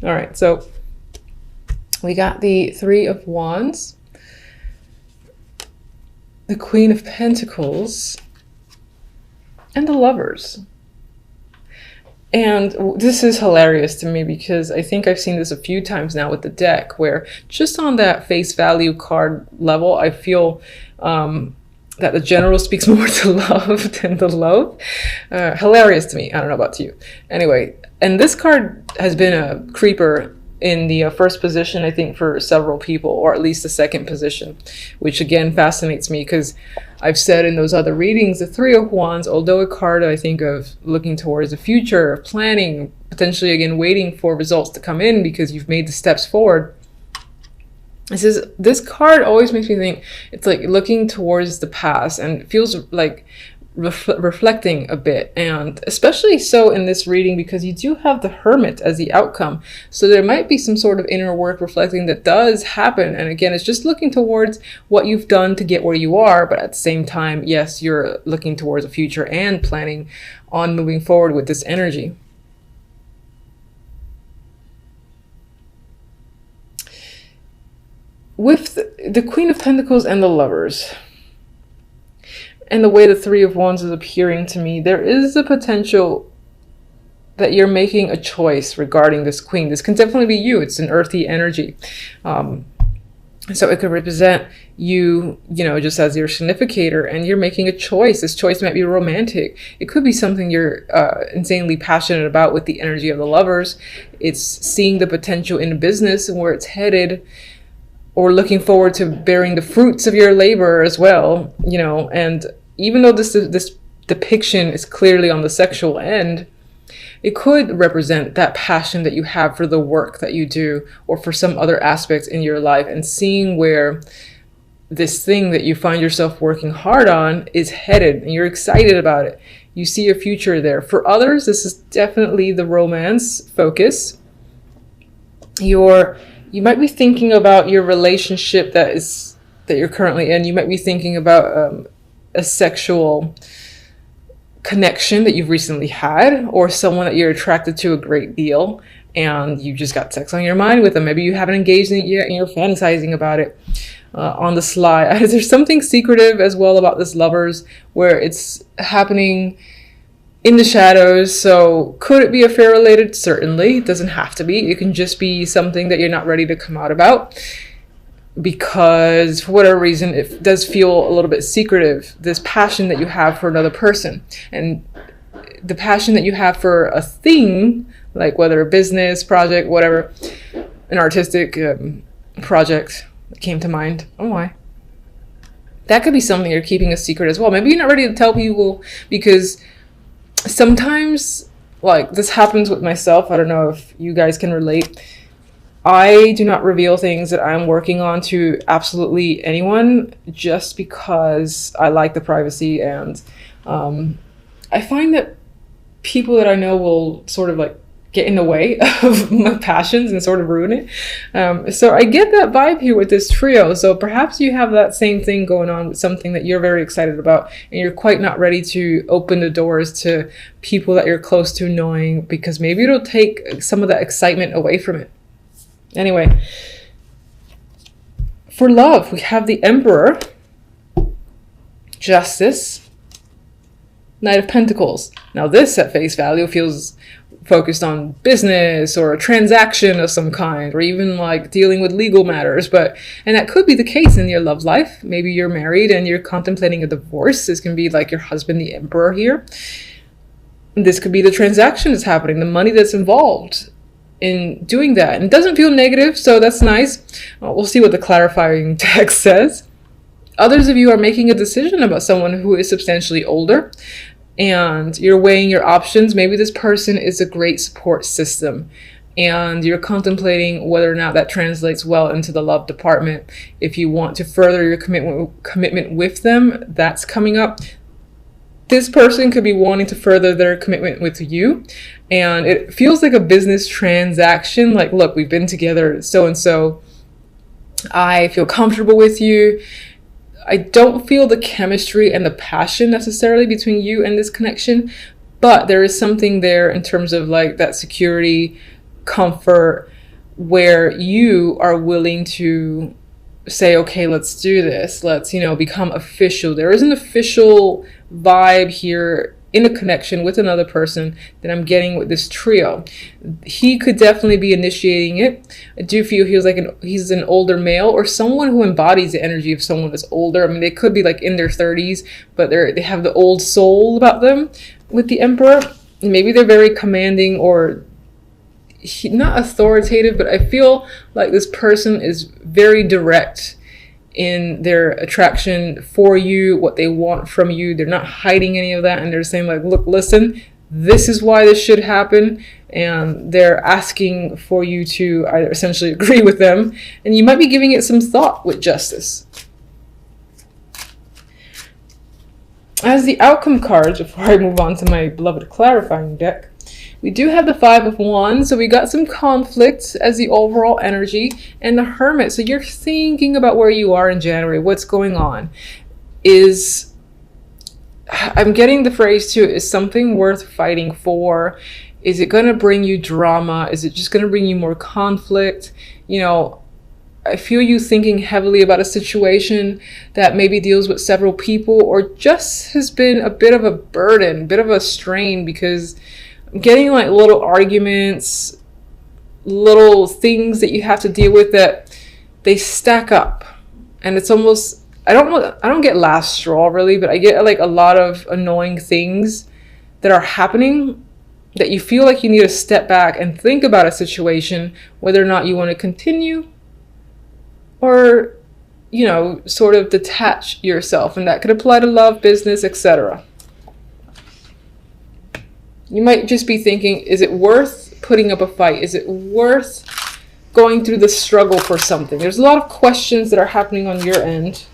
All right, so we got the Three of Wands, the Queen of Pentacles, and the Lovers. And this is hilarious to me because I think I've seen this a few times now with the deck, where just on that face value card level, I feel that the general speaks more to love than the love. Hilarious to me. I don't know about you. Anyway, and this card has been a creeper in the first position, I think, for several people, or at least the second position, which again fascinates me because I've said in those other readings, the Three of Wands, although a card I think of looking towards the future, planning, potentially again waiting for results to come in because you've made the steps forward. This card always makes me think it's like looking towards the past, and it feels like reflecting a bit, and especially so in this reading because you do have the Hermit as the outcome, so there might be some sort of inner work reflecting that does happen. And again, it's just looking towards what you've done to get where you are, but at the same time, yes, you're looking towards a future and planning on moving forward with this energy. With the Queen of Pentacles and the Lovers, and the way the Three of Wands is appearing to me, there is the potential that you're making a choice regarding this Queen. This can definitely be you. It's an earthy energy. So it could represent you, just as your significator, and you're making a choice. This choice might be romantic. It could be something you're insanely passionate about with the energy of the Lovers. It's seeing the potential in business and where it's headed, or looking forward to bearing the fruits of your labor as well, and even though this depiction is clearly on the sexual end, it could represent that passion that you have for the work that you do or for some other aspects in your life, and seeing where this thing that you find yourself working hard on is headed and you're excited about it. You see a future there. For others, this is definitely the romance focus. You might be thinking about your relationship that you're currently in. You might be thinking about a sexual connection that you've recently had, or someone that you're attracted to a great deal, and you just got sex on your mind with them. Maybe you haven't engaged in it yet and you're fantasizing about it on the sly. There's something secretive as well about this Lovers, where it's happening in the shadows. So could it be affair related? Certainly. It doesn't have to be. It can just be something that you're not ready to come out about because for whatever reason it does feel a little bit secretive, this passion that you have for another person, and the passion that you have for a thing, like whether a business project, whatever, an artistic project that came to mind. Oh my. That could be something you're keeping a secret as well. Maybe you're not ready to tell people because sometimes, like, this happens with myself. I don't know if you guys can relate. I do not reveal things that I'm working on to absolutely anyone just because I like the privacy, and I find that people that I know will sort of like get in the way of my passions and sort of ruin it. So I get that vibe here with this trio. So perhaps you have that same thing going on with something that you're very excited about and you're quite not ready to open the doors to people that you're close to knowing, because maybe it'll take some of that excitement away from it. Anyway, for love, we have the Emperor, Justice, Knight of Pentacles. Now this at face value feels focused on business or a transaction of some kind, or even like dealing with legal matters. And that could be the case in your love life. Maybe you're married and you're contemplating a divorce. This can be like your husband, the Emperor here. This could be the transaction that's happening, the money that's involved in doing that. And it doesn't feel negative, so that's nice. We'll see what the clarifying text says. Others of you are making a decision about someone who is substantially older, and you're weighing your options. Maybe this person is a great support system, and you're contemplating whether or not that translates well into the love department. If you want to further your commitment with them, that's coming up. This person could be wanting to further their commitment with you, and it feels like a business transaction. Like, look, we've been together so and so. I feel comfortable with you. I don't feel the chemistry and the passion necessarily between you and this connection, but there is something there in terms of like that security, comfort where you are willing to say, okay, let's do this. Let's, become official. There is an official vibe here in a connection with another person that I'm getting with this trio. He could definitely be initiating it. I do feel he's an older male, or someone who embodies the energy of someone that's older. I mean, they could be like in their 30s, but they have the old soul about them with the Emperor. Maybe they're very commanding, or not authoritative, but I feel like this person is very direct in their attraction for you, what they want from you. They're not hiding any of that, and they're saying like, look, listen, this is why this should happen, and they're asking for you to either essentially agree with them, and you might be giving it some thought with justice. As the outcome cards, before I move on to my beloved clarifying deck, we do have the Five of Wands, so we got some conflict as the overall energy, and the Hermit. So you're thinking about where you are in January, what's going on. I'm getting the phrase too, is something worth fighting for? Is it going to bring you drama? Is it just going to bring you more conflict? I feel you thinking heavily about a situation that maybe deals with several people, or just has been a bit of a burden, bit of a strain, because I'm getting like little arguments, little things that you have to deal with that they stack up, and it's almost, I don't get last straw really, but I get like a lot of annoying things that are happening that you feel like you need to step back and think about a situation, whether or not you want to continue, or sort of detach yourself, and that could apply to love, business, etc. You might just be thinking, is it worth putting up a fight? Is it worth going through the struggle for something? There's a lot of questions that are happening on your end.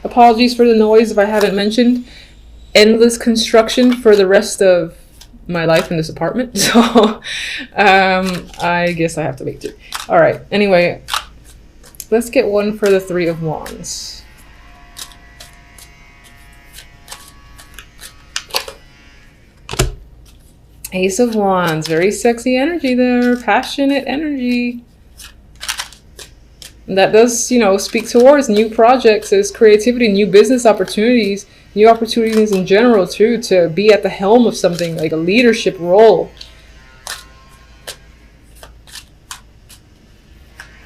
Apologies for the noise if I haven't mentioned. Endless construction for the rest of my life in this apartment. So I guess I have to make do. All right. Anyway, let's get one for the Three of Wands. Ace of Wands, very sexy energy there, passionate energy. And that does, speak towards new projects, as creativity, new business opportunities, new opportunities in general too, to be at the helm of something, like a leadership role.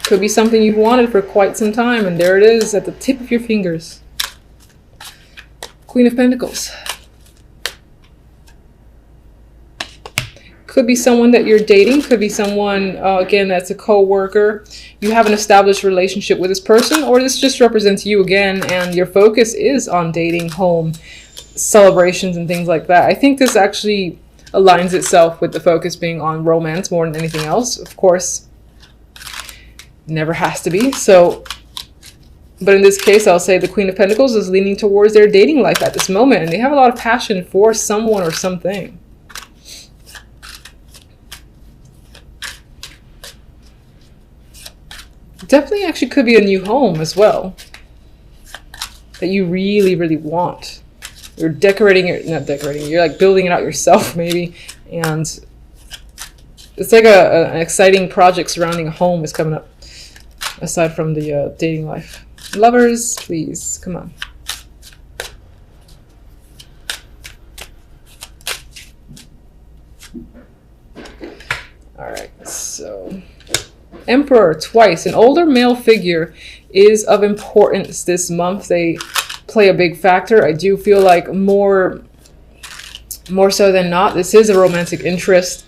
Could be something you've wanted for quite some time, and there it is at the tip of your fingers. Queen of Pentacles. Could be someone that you're dating, could be someone, again, that's a co-worker. You have an established relationship with this person, or this just represents you again, and your focus is on dating, home, celebrations, and things like that. I think this actually aligns itself with the focus being on romance more than anything else. Of course, never has to be. So, but in this case, I'll say the Queen of Pentacles is leaning towards their dating life at this moment, and they have a lot of passion for someone or something. Definitely actually could be a new home as well that you really, really want. You're decorating it, not decorating, you're like building it out yourself maybe. And it's like an exciting project surrounding a home is coming up, aside from the dating life. Lovers, please, come on. All right, so Emperor twice. An older male figure is of importance this month. They play a big factor. I do feel like more so than not, this is a romantic interest.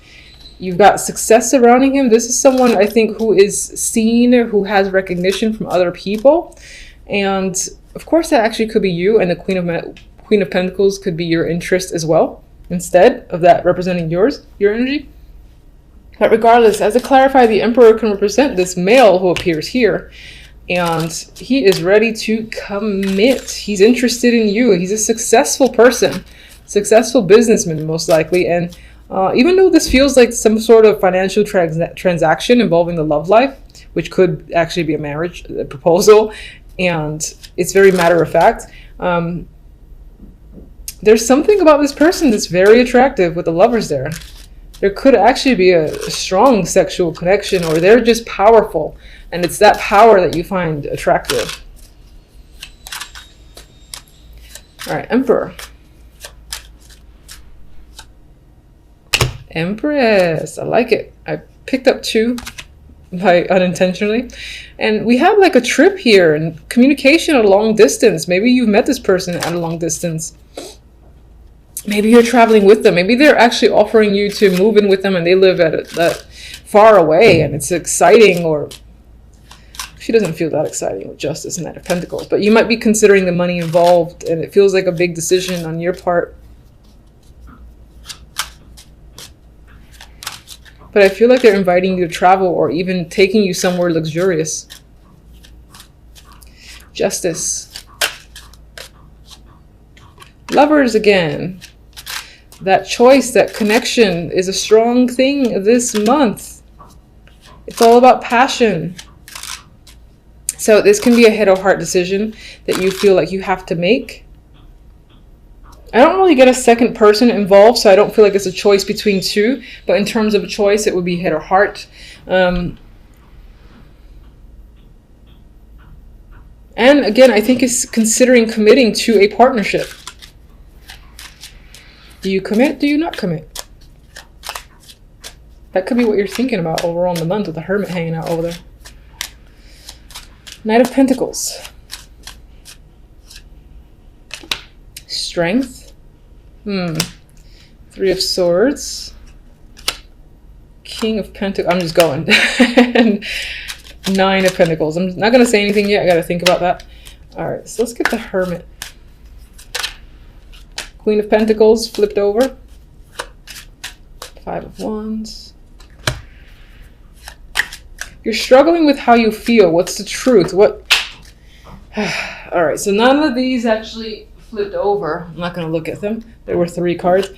You've got success surrounding him. This is someone, I think, who is seen, who has recognition from other people. And of course, that actually could be you, and the Queen of Pentacles could be your interest as well, instead of that representing your energy. But regardless, as I clarify, the Emperor can represent this male who appears here, and he is ready to commit. He's interested in you. He's a successful person, successful businessman most likely, and even though this feels like some sort of financial transaction involving the love life, which could actually be a marriage proposal, and it's very matter of fact, there's something about this person that's very attractive with the lovers there. there could actually be a strong sexual connection, or they're just powerful, and it's that power that you find attractive. All right, Emperor. Empress, I like it. I picked up 2 by unintentionally, and we have like a trip here and communication at a long distance. Maybe you've met this person at a long distance. Maybe you're traveling with them. Maybe they're actually offering you to move in with them and they live at that far away and it's exciting, or she doesn't feel that exciting with Justice and Knight of Pentacles, but you might be considering the money involved and it feels like a big decision on your part. But I feel like they're inviting you to travel or even taking you somewhere luxurious. Justice. Lovers again. That choice, that connection is a strong thing this month. It's all about passion. So this can be a head or heart decision that you feel like you have to make. I don't really get a second person involved, so I don't feel like it's a choice between 2. But in terms of a choice, it would be head or heart. And again, I think it's considering committing to a partnership. Do you commit? Do you not commit? That could be what you're thinking about overall in the month with the Hermit hanging out over there. Knight of Pentacles. Strength. 3 of Swords. King of Pentacles. I'm just going. And 9 of Pentacles. I'm not going to say anything yet. I got to think about that. All right, so let's get the Hermit. Queen of Pentacles flipped over. 5 of Wands. You're struggling with how you feel. What's the truth? What? All right, so none of these actually flipped over. I'm not going to look at them. There were 3 cards.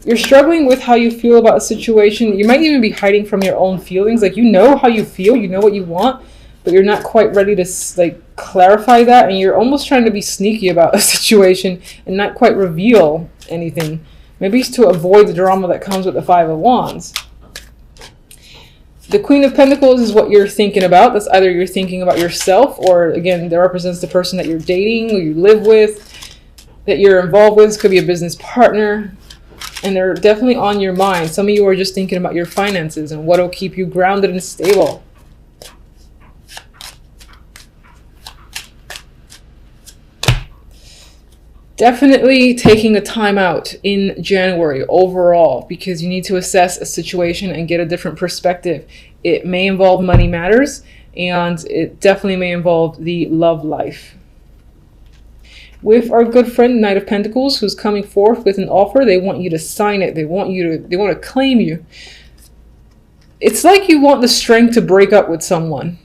You're struggling with how you feel about a situation. You might even be hiding from your own feelings. Like, you know how you feel, you know what you want, but you're not quite ready to like clarify that, and you're almost trying to be sneaky about a situation and not quite reveal anything. Maybe it's to avoid the drama that comes with the 5 of Wands. The Queen of Pentacles is what you're thinking about. That's either you're thinking about yourself, or again, that represents the person that you're dating or you live with, that you're involved with. This could be a business partner, and they're definitely on your mind. Some of you are just thinking about your finances and what will keep you grounded and stable. Definitely taking a time out in January overall, because you need to assess a situation and get a different perspective. It may involve money matters, and it definitely may involve the love life. With our good friend Knight of Pentacles, who's coming forth with an offer, they want you to sign it. They want to claim you. It's like you want the strength to break up with someone.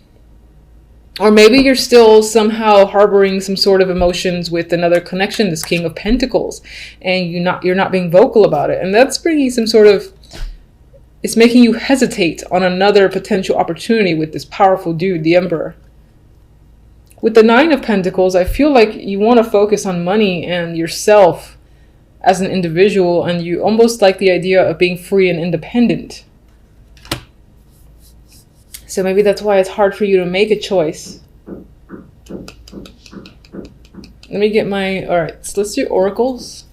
Or maybe you're still somehow harboring some sort of emotions with another connection, this King of Pentacles, and you're not being vocal about it. And that's bringing some sort of, it's making you hesitate on another potential opportunity with this powerful dude, the Emperor. With the 9 of Pentacles, I feel like you want to focus on money and yourself as an individual, and you almost like the idea of being free and independent. So maybe that's why it's hard for you to make a choice. Let me get my, all right, so let's do oracles.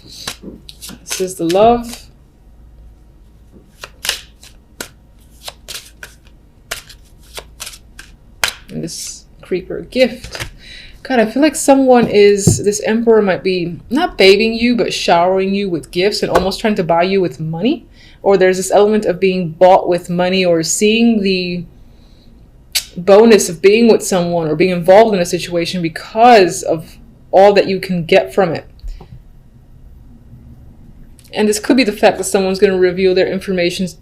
This is the love. And this creeper gift. God, I feel like someone is, this Emperor might be not babying you, but showering you with gifts and almost trying to buy you with money. Or there's this element of being bought with money, or seeing the bonus of being with someone or being involved in a situation because of all that you can get from it. And this could be the fact that someone's going to reveal their feelings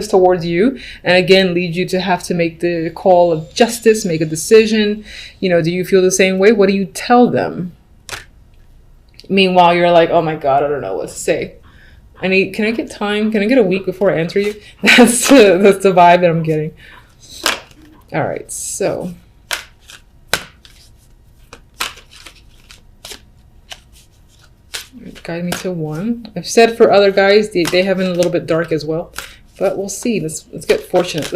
towards you, and again lead you to have to make the call of justice, make a decision. You know, do you feel the same way? What do you tell them? Meanwhile, you're like, oh my God, I don't know what to say. Can I get time? Can I get a week before I answer you? That's the vibe that I'm getting. All right, so. Guide me to 1. I've said for other guys, they have been a little bit dark as well. But we'll see. Let's get fortunate.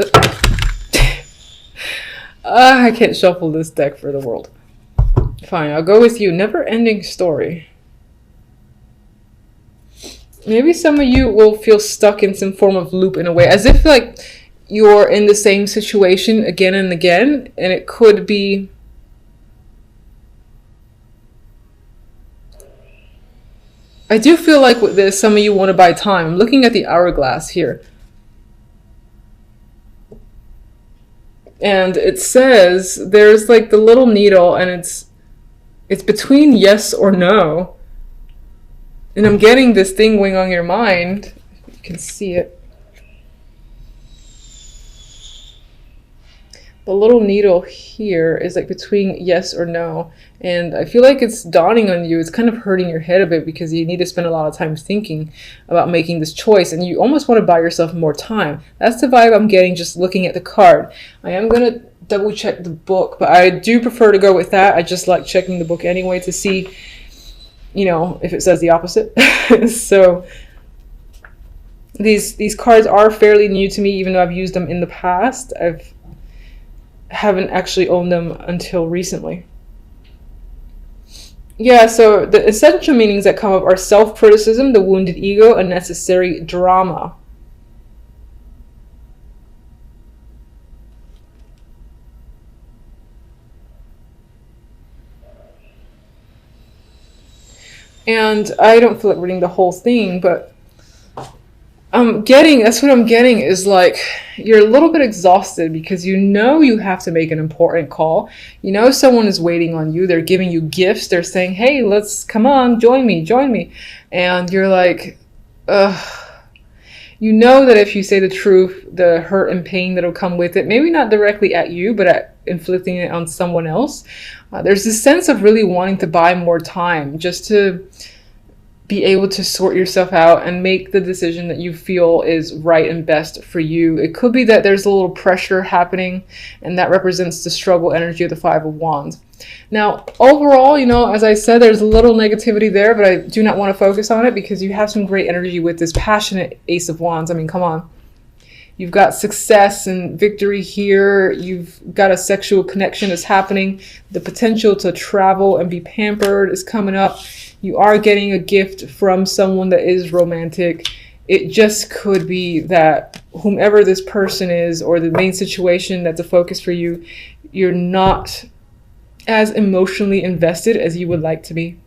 I can't shuffle this deck for the world. Fine, I'll go with you. Never-ending story. Maybe some of you will feel stuck in some form of loop in a way, as if like you're in the same situation again and again, and it could be I do feel like with this, some of you want to buy time. I'm looking at the hourglass here. And it says there's like the little needle, and it's between yes or no. And I'm getting this thing going on your mind. You can see it. The little needle here is like between yes or no. And I feel like it's dawning on you. It's kind of hurting your head a bit because you need to spend a lot of time thinking about making this choice. And you almost want to buy yourself more time. That's the vibe I'm getting just looking at the card. I am going to double check the book, but I do prefer to go with that. I just like checking the book anyway to see, you know, if it says the opposite. So these cards are fairly new to me, even though I've used them in the past. Haven't actually owned them until recently. Yeah, so the essential meanings that come up are self-criticism, the wounded ego, unnecessary drama. And I don't feel like reading the whole thing, but that's what I'm getting is like you're a little bit exhausted because you know you have to make an important call. You know someone is waiting on you. They're giving you gifts. They're saying, hey, come on, join me. And you're like, ugh. You know that if you say the truth, the hurt and pain that'll come with it, maybe not directly at you, but at inflicting it on someone else. There's this sense of really wanting to buy more time just to be able to sort yourself out and make the decision that you feel is right and best for you. It could be that there's a little pressure happening, and that represents the struggle energy of the Five of Wands. Now, overall, you know, as I said, there's a little negativity there, but I do not want to focus on it because you have some great energy with this passionate Ace of Wands. I mean, come on. You've got success and victory here. You've got a sexual connection that's happening. The potential to travel and be pampered is coming up. You are getting a gift from someone that is romantic. It just could be that whomever this person is or the main situation that's a focus for you, you're not as emotionally invested as you would like to be.